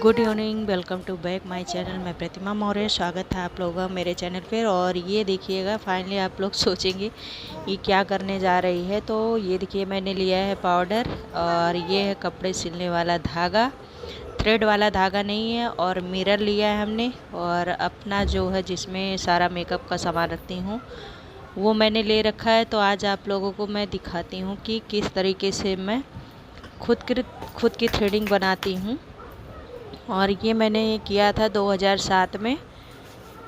Good evening, welcome to back my channel. मैं प्रतिमा मौर्य, स्वागत है आप लोगों का मेरे चैनल पर। और ये देखिएगा, फाइनली आप लोग सोचेंगे ये क्या करने जा रही है। तो ये देखिए, मैंने लिया है पाउडर और ये है कपड़े सिलने वाला धागा, थ्रेड वाला धागा नहीं है। और मिरर लिया है हमने, और अपना जो है जिसमें सारा मेकअप का सामान रखती हूँ वो मैंने ले रखा है। तो आज आप लोगों को मैं दिखाती हूँ कि किस तरीके से मैं खुद की थ्रेडिंग बनाती हूँ। और ये मैंने किया था 2007 में।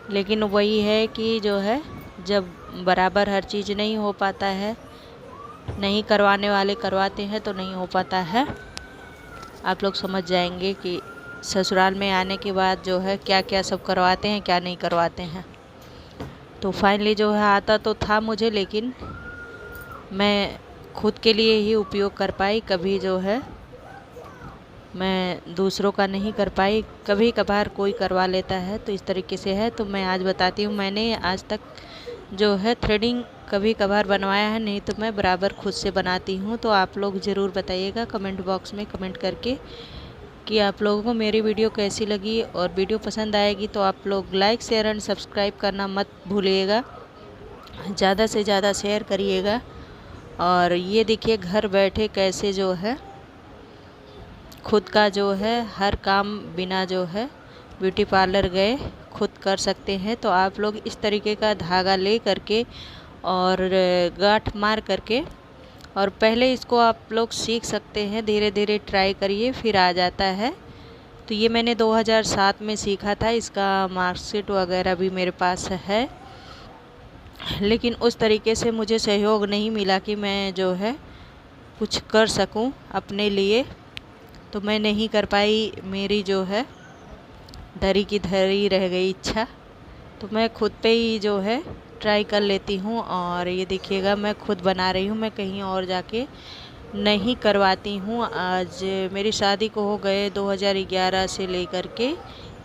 लेकिन वही है कि जो है, जब बराबर हर चीज़ नहीं हो पाता है, नहीं करवाने वाले करवाते हैं तो नहीं हो पाता है। आप लोग समझ जाएंगे कि ससुराल में आने के बाद जो है क्या क्या सब करवाते हैं, क्या नहीं करवाते हैं। तो फाइनली जो है आता तो था मुझे, लेकिन मैं खुद के लिए ही उपयोग कर पाई। कभी जो है मैं दूसरों का नहीं कर पाई, कभी कभार कोई करवा लेता है, तो इस तरीके से है। तो मैं आज बताती हूँ, मैंने आज तक जो है थ्रेडिंग कभी कभार बनवाया है, नहीं तो मैं बराबर खुद से बनाती हूँ। तो आप लोग ज़रूर बताइएगा कमेंट बॉक्स में कमेंट करके कि आप लोगों को मेरी वीडियो कैसी लगी। और वीडियो पसंद आएगी तो आप लोग लाइक शेयर एंड सब्सक्राइब करना मत भूलिएगा, ज़्यादा से ज़्यादा शेयर करिएगा। और ये देखिए, घर बैठे कैसे जो है खुद का जो है हर काम बिना जो है ब्यूटी पार्लर गए खुद कर सकते हैं। तो आप लोग इस तरीके का धागा ले करके और गांठ मार करके, और पहले इसको आप लोग सीख सकते हैं, धीरे धीरे ट्राई करिए, फिर आ जाता है। तो ये मैंने 2007 में सीखा था, इसका मार्कशीट वगैरह भी मेरे पास है। लेकिन उस तरीके से मुझे सहयोग नहीं मिला कि मैं जो है कुछ कर सकूं अपने लिए, तो मैं नहीं कर पाई। मेरी जो है धरी की धरी रह गई इच्छा। तो मैं खुद पे ही जो है ट्राई कर लेती हूँ। और ये देखिएगा, मैं खुद बना रही हूँ, मैं कहीं और जाके नहीं करवाती हूँ। आज मेरी शादी को हो गए 2011 से लेकर के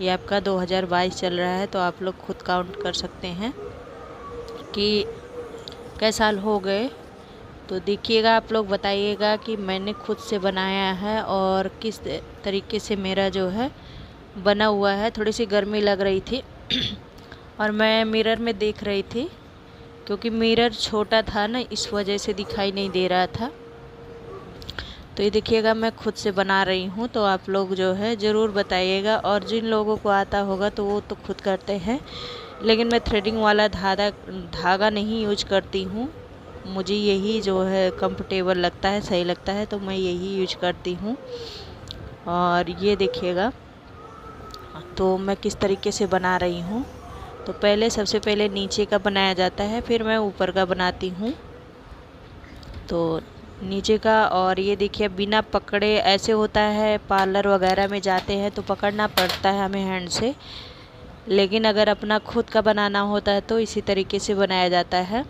ये आपका 2022 चल रहा है। तो आप लोग खुद काउंट कर सकते हैं कि कई साल हो गए। तो देखिएगा, आप लोग बताइएगा कि मैंने खुद से बनाया है और किस तरीके से मेरा जो है बना हुआ है। थोड़ी सी गर्मी लग रही थी और मैं मिरर में देख रही थी, क्योंकि मिरर छोटा था ना, इस वजह से दिखाई नहीं दे रहा था। तो ये देखिएगा, मैं खुद से बना रही हूँ। तो आप लोग जो है ज़रूर बताइएगा। और जिन लोगों को आता होगा तो वो तो खुद करते हैं, लेकिन मैं थ्रेडिंग वाला धागा नहीं यूज करती हूँ। मुझे यही जो है कंफर्टेबल लगता है, सही लगता है, तो मैं यही यूज करती हूँ। और ये देखिएगा, तो मैं किस तरीके से बना रही हूँ। तो सबसे पहले नीचे का बनाया जाता है, फिर मैं ऊपर का बनाती हूँ। तो नीचे का, और ये देखिए बिना पकड़े ऐसे होता है, पार्लर वगैरह में जाते हैं तो पकड़ना पड़ता है हमें हैंड से। लेकिन अगर अपना खुद का बनाना होता है तो इसी तरीके से बनाया जाता है।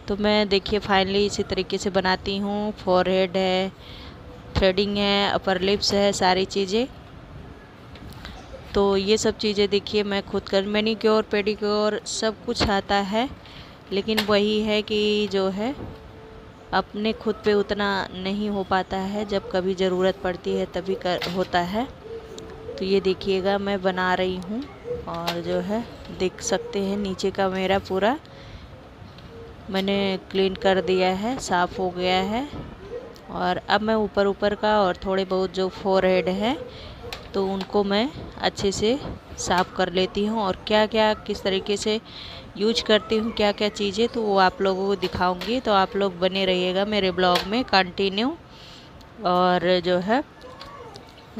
तो मैं देखिए फाइनली इसी तरीके से बनाती हूँ। फोरहेड है, थ्रेडिंग है, अपर लिप्स है, सारी चीज़ें। तो ये सब चीज़ें देखिए मैं खुद कर, मैनीक्योर पेडिक्योर सब कुछ आता है। लेकिन वही है कि जो है अपने खुद पे उतना नहीं हो पाता है, जब कभी ज़रूरत पड़ती है तभी होता है। तो ये देखिएगा, मैं बना रही हूँ और जो है देख सकते हैं नीचे का मेरा पूरा मैंने क्लीन कर दिया है, साफ़ हो गया है। और अब मैं ऊपर का और थोड़े बहुत जो फोरहेड है तो उनको मैं अच्छे से साफ़ कर लेती हूँ। और क्या क्या किस तरीके से यूज करती हूँ, क्या क्या चीज़ें, तो वो आप लोगों को दिखाऊंगी। तो आप लोग बने रहिएगा मेरे ब्लॉग में कंटिन्यू। और जो है,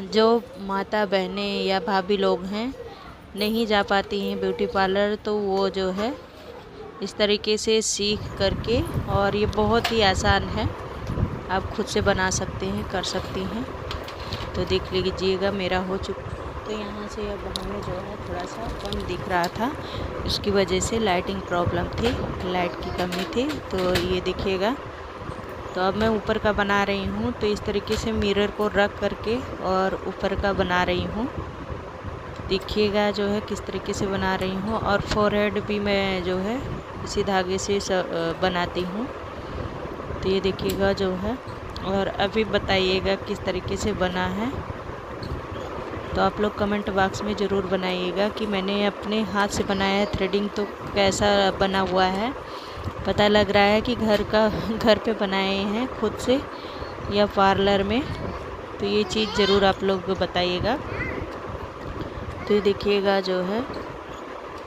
जो माता बहनें या भाभी लोग हैं नहीं जा पाती हैं ब्यूटी पार्लर, तो वो जो है इस तरीके से सीख करके, और ये बहुत ही आसान है, आप खुद से बना सकते हैं, कर सकती हैं। तो देख लीजिएगा मेरा हो चुका। तो यहाँ से अब हमें जो है थोड़ा सा कम दिख रहा था, उसकी वजह से लाइटिंग प्रॉब्लम थी, लाइट की कमी थी। तो ये देखिएगा, तो अब मैं ऊपर का बना रही हूँ। तो इस तरीके से मिरर को रख करके और ऊपर का बना रही हूँ। देखिएगा जो है किस तरीके से बना रही हूँ। और फोरहेड भी मैं जो है इसी धागे से बनाती हूँ। तो ये देखिएगा जो है, और अभी बताइएगा किस तरीके से बना है। तो आप लोग कमेंट बॉक्स में ज़रूर बनाइएगा कि मैंने अपने हाथ से बनाया है थ्रेडिंग तो कैसा बना हुआ है। पता लग रहा है कि घर पे बनाए हैं खुद से या पार्लर में, तो ये चीज़ ज़रूर आप लोग बताइएगा। तो ये देखिएगा जो है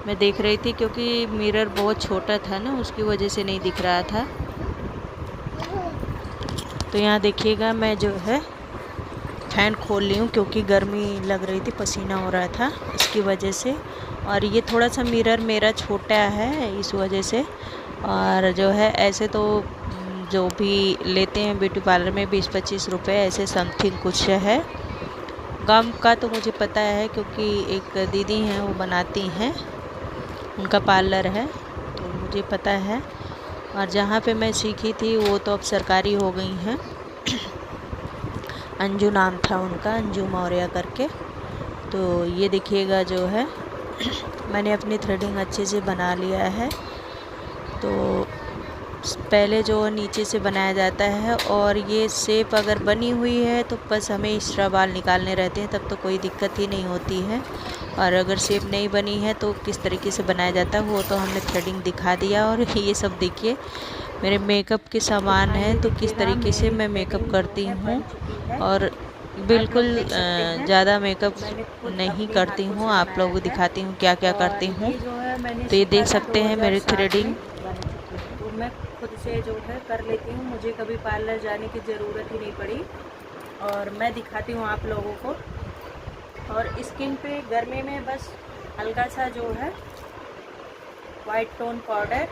मैं देख रही थी क्योंकि मिरर बहुत छोटा था ना, उसकी वजह से नहीं दिख रहा था। तो यहाँ देखिएगा मैं जो है फैन खोल ली हूँ क्योंकि गर्मी लग रही थी, पसीना हो रहा था इसकी वजह से। और ये थोड़ा सा मिरर मेरा छोटा है इस वजह से। और जो है ऐसे तो जो भी लेते हैं ब्यूटी पार्लर में 20-25 रुपये ऐसे समथिंग कुछ है। कम का तो मुझे पता है क्योंकि एक दीदी हैं वो बनाती हैं, उनका पार्लर है तो मुझे पता है। और जहाँ पे मैं सीखी थी वो तो अब सरकारी हो गई हैं। अंजू नाम था उनका, अंजू मौर्य करके। तो ये देखिएगा जो है मैंने अपनी थ्रेडिंग अच्छे से बना लिया है। तो पहले जो नीचे से बनाया जाता है और ये शेप अगर बनी हुई है तो बस हमें एक्स्ट्रा बाल निकालने रहते हैं, तब तो कोई दिक्कत ही नहीं होती है। और अगर शेप नहीं बनी है तो किस तरीके से बनाया जाता है वो तो हमने थ्रेडिंग दिखा दिया। और ये सब देखिए मेरे मेकअप के सामान है, तो किस तरीके से मैं मेकअप करती हूँ। और बिल्कुल ज़्यादा मेकअप नहीं करती हूँ, आप लोगों को दिखाती हूँ क्या क्या करती हूँ। तो ये देख सकते हैं मेरी थ्रेडिंग तो मैं खुद से जो है कर लेती हूँ, मुझे कभी पार्लर जाने की ज़रूरत ही नहीं पड़ी। और मैं दिखाती हूँ आप लोगों को। और स्किन पे गर्मी में बस हल्का सा जो है वाइट टोन पाउडर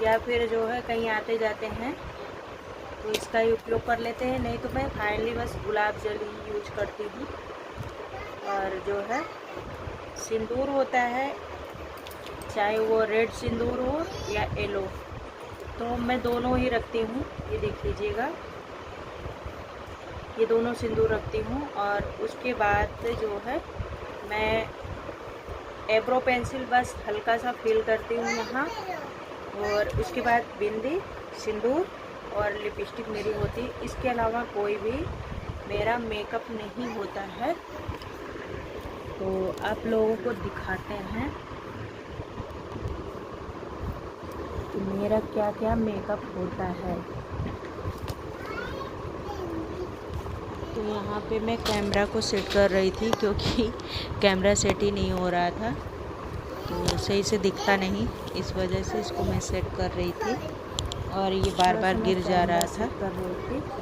या फिर जो है कहीं आते जाते हैं तो इसका ही उपयोग कर लेते हैं, नहीं तो मैं फाइनली बस गुलाब जल ही यूज करती हूँ। और जो है सिंदूर होता है, चाहे वो रेड सिंदूर हो या येलो, तो मैं दोनों ही रखती हूँ। ये देख लीजिएगा, ये दोनों सिंदूर रखती हूँ। और उसके बाद जो है मैं एब्रो पेंसिल बस हल्का सा फिल करती हूँ यहाँ। और उसके बाद बिंदी, सिंदूर और लिपस्टिक मेरी होती है। इसके अलावा कोई भी मेरा मेकअप नहीं होता है। तो आप लोगों को दिखाते हैं कि मेरा क्या क्या मेकअप होता है। तो यहाँ पे मैं कैमरा को सेट कर रही थी क्योंकि कैमरा सेट ही नहीं हो रहा था, तो सही से दिखता नहीं, इस वजह से इसको मैं सेट कर रही थी। और ये बार बार गिर जा रहा था।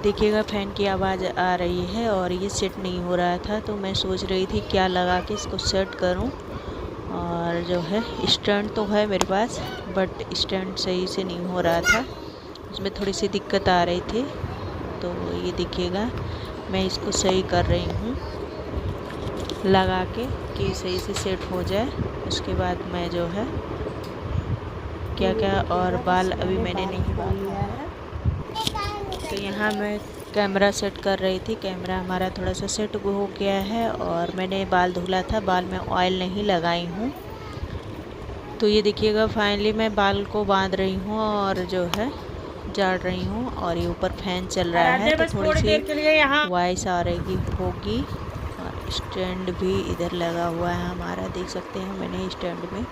देखिएगा फैन की आवाज़ आ रही है और ये सेट नहीं हो रहा था, तो मैं सोच रही थी क्या लगा के इसको सेट करूं। और जो है स्टैंड तो है मेरे पास, बट स्टैंड सही से नहीं हो रहा था, उसमें थोड़ी सी दिक्कत आ रही थी। तो ये देखिएगा मैं इसको सही कर रही हूँ लगा के कि सही से सेट हो जाए। उसके बाद मैं जो है क्या क्या और बाल अभी मैंने नहीं बांधा है। तो यहाँ मैं कैमरा सेट कर रही थी, कैमरा हमारा थोड़ा सा सेट हो गया है। और मैंने बाल धुला था, बाल में ऑयल नहीं लगाई हूँ। तो ये देखिएगा फाइनली मैं बाल को बांध रही हूँ और जो है झाड़ रही हूँ। और ये ऊपर फैन चल रहा है तो थोड़ी सी वॉइस आ रही होगी। और स्टैंड भी इधर लगा हुआ है हमारा, देख सकते हैं मैंने स्टैंड में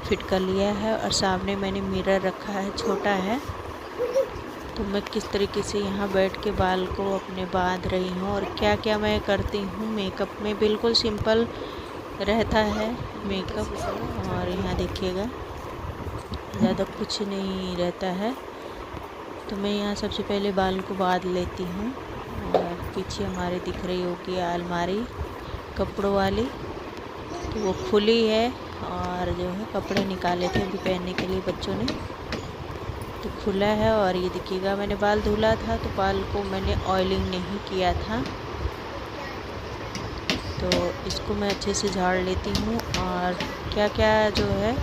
फिट कर लिया है। और सामने मैंने मिरर रखा है, छोटा है। तो मैं किस तरीके से यहाँ बैठ के बाल को अपने बांध रही हूँ। और क्या क्या मैं करती हूँ मेकअप में, बिल्कुल सिंपल रहता है मेकअप। और यहाँ देखिएगा ज़्यादा कुछ नहीं रहता है। तो मैं यहाँ सबसे पहले बाल को बांध लेती हूँ। और पीछे हमारे दिख रही होगी अलमारी कपड़ों वाली, तो वो खुली है। और जो है कपड़े निकाले थे अभी पहनने के लिए बच्चों ने, तो खुला है। और ये देखिएगा मैंने बाल धुला था तो बाल को मैंने ऑयलिंग नहीं किया था, तो इसको मैं अच्छे से झाड़ लेती हूँ। और क्या क्या जो है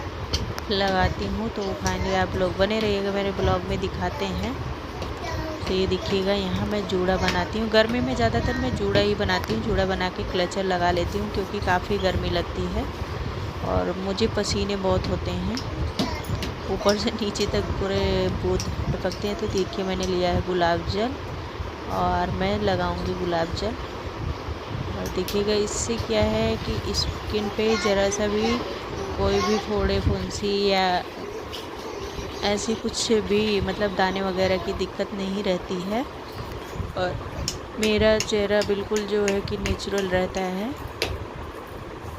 लगाती हूँ तो फाइनली आप लोग बने रहिएगा, मेरे ब्लॉग में दिखाते हैं। तो ये देखिएगा यहाँ मैं जूड़ा बनाती हूँ। गर्मी में ज़्यादातर मैं जूड़ा ही बनाती हूँ, जूड़ा बना के क्लचर लगा लेती हूँ क्योंकि काफ़ी गर्मी लगती है और मुझे पसीने बहुत होते हैं, ऊपर से नीचे तक पूरे बूंद टपकते हैं। तो देखिए मैंने लिया है गुलाब जल और मैं लगाऊंगी गुलाब जल। और देखिएगा इससे क्या है कि स्किन पे ज़रा सा भी कोई भी फोड़े फुंसी या ऐसी कुछ भी मतलब दाने वगैरह की दिक्कत नहीं रहती है। और मेरा चेहरा बिल्कुल जो है कि नेचुरल रहता है,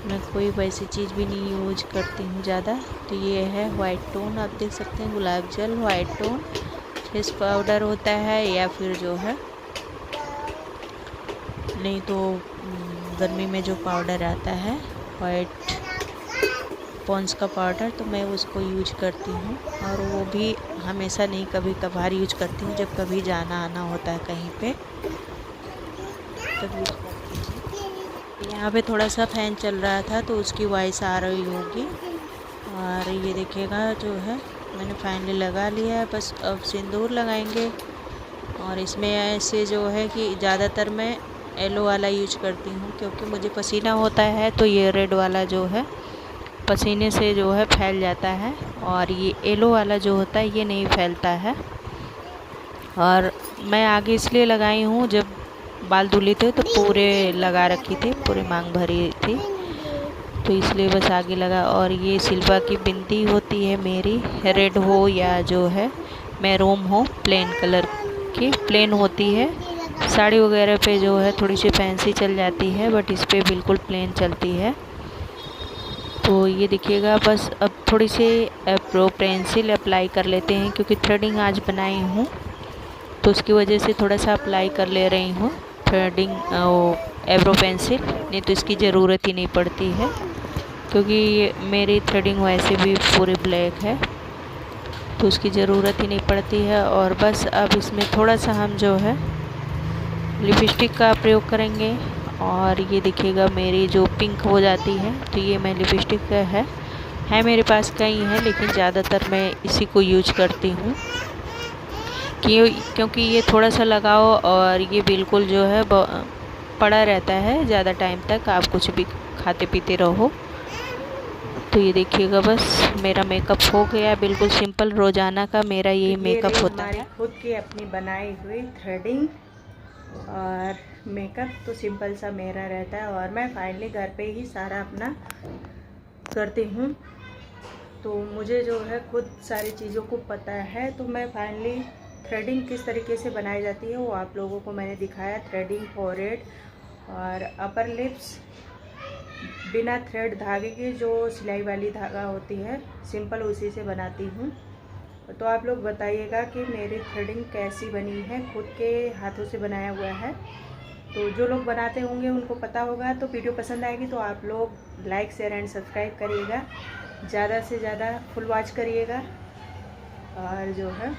मैं कोई वैसी चीज़ भी नहीं यूज करती हूँ ज़्यादा। तो ये है वाइट टोन, आप देख सकते हैं गुलाब जल वाइट टोन फेस पाउडर होता है, या फिर जो है नहीं तो गर्मी में जो पाउडर आता है वाइट पॉन्ड्स का पाउडर, तो मैं उसको यूज करती हूँ। और वो भी हमेशा नहीं, कभी कभार यूज करती हूँ, जब कभी जाना आना होता है कहीं पे तब यूज करती हूँ। यहाँ पे थोड़ा सा फैन चल रहा था तो उसकी वॉइस आ रही होगी। और ये देखिएगा जो है मैंने फाइनली लगा लिया है, बस अब सिंदूर लगाएंगे। और इसमें ऐसे जो है कि ज़्यादातर मैं येलो वाला यूज करती हूँ, क्योंकि मुझे पसीना होता है तो ये रेड वाला जो है पसीने से जो है फैल जाता है, और ये येलो वाला जो होता है ये नहीं फैलता है। और मैं आगे इसलिए लगाई हूँ, जब बाल धुले थे तो पूरे लगा रखी थी, पूरे मांग भरी थी, तो इसलिए बस आगे लगा। और ये सिल्वा की बिंदी होती है मेरी, रेड हो या जो है मैरून हो, प्लेन कलर की प्लेन होती है। साड़ी वगैरह पे जो है थोड़ी सी फैंसी चल जाती है, बट इस पे बिल्कुल प्लेन चलती है। तो ये देखिएगा बस अब थोड़ी सी प्रो पेंसिल अप्लाई कर लेते हैं, क्योंकि थ्रेडिंग आज बनाई हूँ तो उसकी वजह से थोड़ा सा अप्लाई कर ले रही हूँ थ्रेडिंग एब्रो पेंसिल, नहीं तो इसकी ज़रूरत ही नहीं पड़ती है, क्योंकि मेरी थ्रेडिंग वैसे भी पूरी ब्लैक है तो उसकी ज़रूरत ही नहीं पड़ती है। और बस अब इसमें थोड़ा सा हम जो है लिपस्टिक का प्रयोग करेंगे। और ये देखिएगा मेरी जो पिंक हो जाती है, तो ये मैं लिपस्टिक है मेरे पास कई है, लेकिन ज़्यादातर मैं इसी को यूज करती हूँ क्योंकि ये थोड़ा सा लगाओ और ये बिल्कुल जो है पड़ा रहता है ज़्यादा टाइम तक, आप कुछ भी खाते पीते रहो। तो ये देखिएगा बस मेरा मेकअप हो गया, बिल्कुल सिंपल रोज़ाना का मेरा यही मेकअप होता है। खुद की अपनी बनाई हुई थ्रेडिंग और मेकअप तो सिंपल सा मेरा रहता है, और मैं फाइनली घर पे ही सारा अपना करती हूँ। तो मुझे जो है खुद सारी चीज़ों को पता है, तो मैं फाइनली थ्रेडिंग किस तरीके से बनाई जाती है वो आप लोगों को मैंने दिखाया। थ्रेडिंग फॉरहेड और अपर लिप्स बिना थ्रेड धागे की, जो सिलाई वाली धागा होती है सिंपल, उसी से बनाती हूँ। तो आप लोग बताइएगा कि मेरी थ्रेडिंग कैसी बनी है, खुद के हाथों से बनाया हुआ है। तो जो लोग बनाते होंगे उनको पता होगा। तो वीडियो पसंद आएगी तो आप लोग लाइक शेयर एंड सब्सक्राइब करिएगा, ज़्यादा से ज़्यादा फुल वॉच करिएगा, और जो है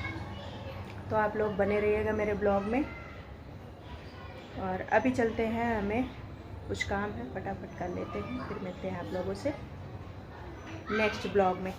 तो आप लोग बने रहिएगा मेरे ब्लॉग में। और अभी चलते हैं, हमें कुछ काम है, फटाफट कर लेते हैं, फिर मिलते हैं आप लोगों से नेक्स्ट ब्लॉग में।